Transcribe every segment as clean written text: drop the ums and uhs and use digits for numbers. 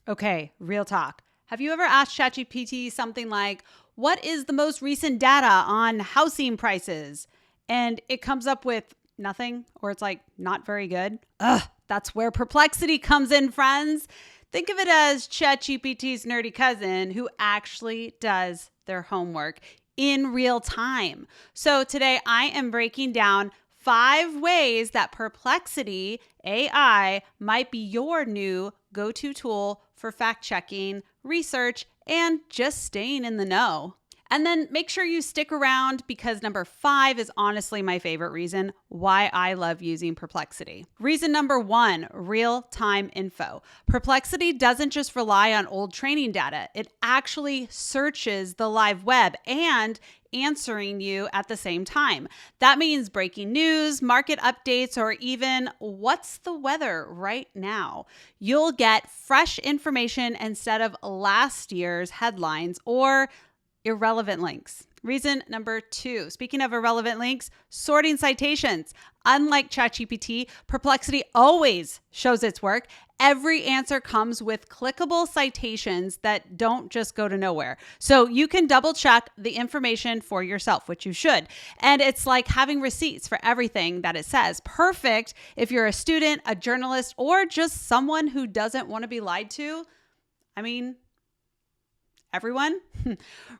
Okay, real talk. Have you ever asked ChatGPT something like, what is the most recent data on housing prices? And it comes up with nothing, or it's like not very good. Ugh, that's where Perplexity comes in, friends. Think of it as ChatGPT's nerdy cousin who actually does their homework in real time. So today I am breaking down 5 ways that Perplexity AI might be your new go-to tool for fact-checking, research, and just staying in the know. And then make sure you stick around because number 5 is honestly my favorite reason why I love using Perplexity. Reason number 1, real-time info. Perplexity doesn't just rely on old training data. It actually searches the live web and answering you at the same time. That means breaking news, market updates, or even what's the weather right now. You'll get fresh information instead of last year's headlines or irrelevant links. Reason number 2, speaking of irrelevant links, sorting citations. Unlike ChatGPT, Perplexity always shows its work. Every answer comes with clickable citations that don't just go to nowhere. So you can double check the information for yourself, which you should. And it's like having receipts for everything that it says. Perfect if you're a student, a journalist, or just someone who doesn't want to be lied to. I mean, everyone.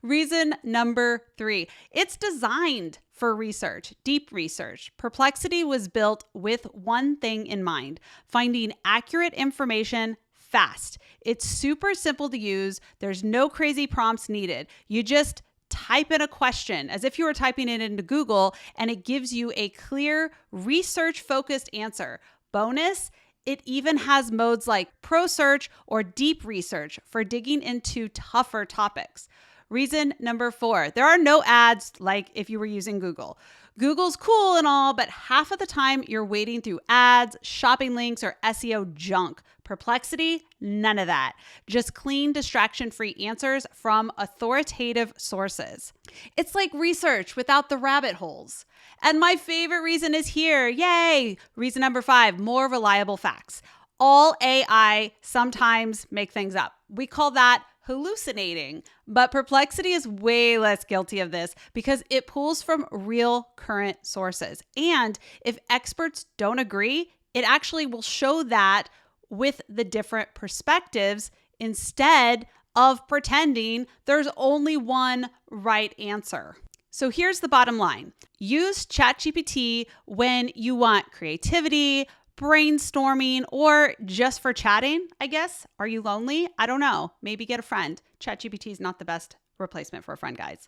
Reason number 3, it's designed for research, deep research. Perplexity was built with one thing in mind, finding accurate information fast. It's super simple to use. There's no crazy prompts needed. You just type in a question as if you were typing it into Google, and it gives you a clear, research-focused answer. Bonus, it even has modes like Pro Search or Deep Research for digging into tougher topics. Reason number 4, there are no ads like if you were using Google. Google's cool and all, but half of the time you're wading through ads, shopping links, or SEO junk. Perplexity, none of that. Just clean, distraction-free answers from authoritative sources. It's like research without the rabbit holes. And my favorite reason is here. Yay! Reason number 5, more reliable facts. All AI sometimes make things up. We call that hallucinating, but Perplexity is way less guilty of this because it pulls from real current sources. And if experts don't agree, it actually will show that with the different perspectives instead of pretending there's only one right answer. So here's the bottom line. Use ChatGPT when you want creativity, brainstorming, or just for chatting, I guess. Are you lonely? I don't know. Maybe get a friend. ChatGPT is not the best replacement for a friend, guys.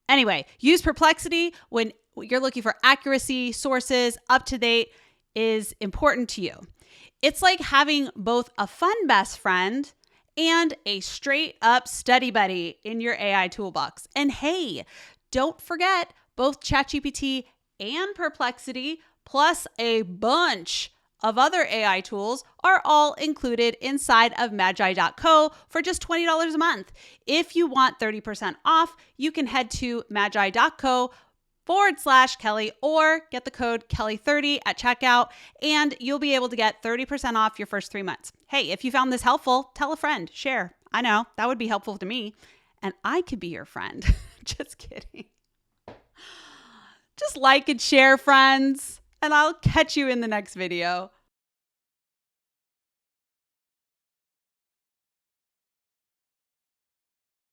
Anyway, use Perplexity when you're looking for accuracy, sources, up to date is important to you. It's like having both a fun best friend and a straight up study buddy in your AI toolbox. And hey, don't forget both ChatGPT and Perplexity, plus a bunch of other AI tools, are all included inside of Magai.co for just $20 a month. If you want 30% off, you can head to Magai.co/Kelly or get the code Kelly30 at checkout, and you'll be able to get 30% off your first 3 months. Hey, if you found this helpful, tell a friend, share. I know that would be helpful to me, and I could be your friend. Just kidding. Just like and share, friends, and I'll catch you in the next video.